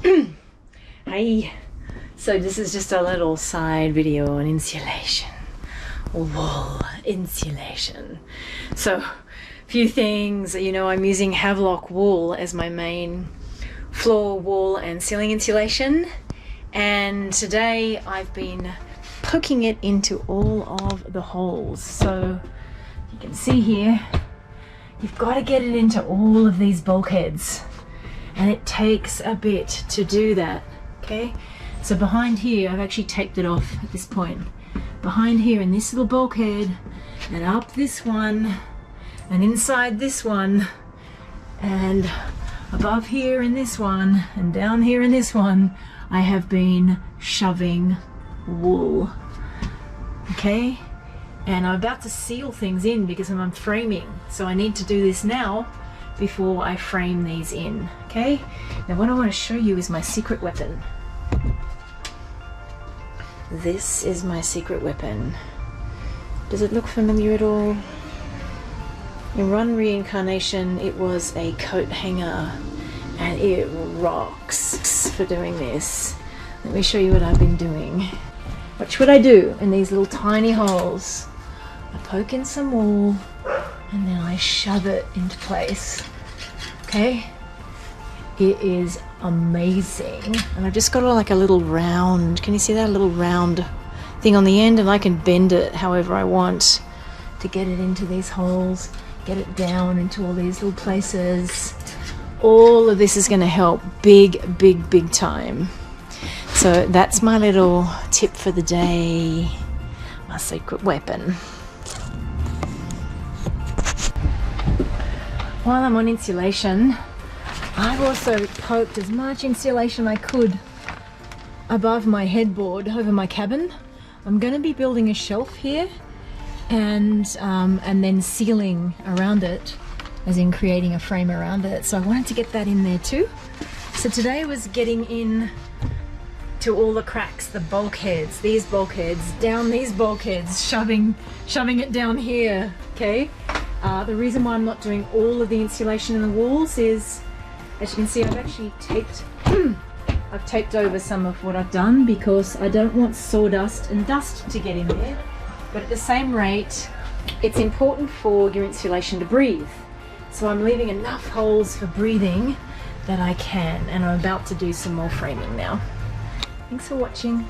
Hi. So this is just a little side video on insulation, wool insulation. So a few things, I'm using Havelock Wool as my main floor, wall and ceiling insulation, and today I've been poking it into all of the holes. So you can see here, you've got to get it into all of these bulkheads, and it takes a bit to do that. Okay, so behind here, I've actually taped it off at this point. Behind here in this little bulkhead, and up this one, and inside this one, and above here in this one, and down here in this one, I have been shoving wool. Okay, and I'm about to seal things in because I'm framing, so I need to do this now before I frame these in. Okay, now what I want to show you is my secret weapon. This is my secret weapon. Does it look familiar at all? In Run Reincarnation, it was a coat hanger, and it rocks for doing this. Let me show you what I've been doing. What would I do in these little tiny holes? I poke in some wool, and then I shove it into place. Okay? It is amazing. And I've just got like a little round, can you see that? A little round thing on the end, and I can bend it however I want to get it into these holes, get it down into all these little places. All of this is going to help big time. So that's my little tip for the day, my secret weapon. While I'm on insulation, I've also poked as much insulation I could above my headboard over my cabin. I'm going to be building a shelf here and then sealing around it, as in creating a frame around it. So I wanted to get that in there too. So today was getting in to all the cracks, the bulkheads, these bulkheads, down these bulkheads, shoving it down here. Okay. The reason why I'm not doing all of the insulation in the walls is, as you can see, I've actually taped over some of what I've done because I don't want sawdust and dust to get in there. But at the same rate, it's important for your insulation to breathe. So I'm leaving enough holes for breathing that I can, and I'm about to do some more framing now. Thanks for watching.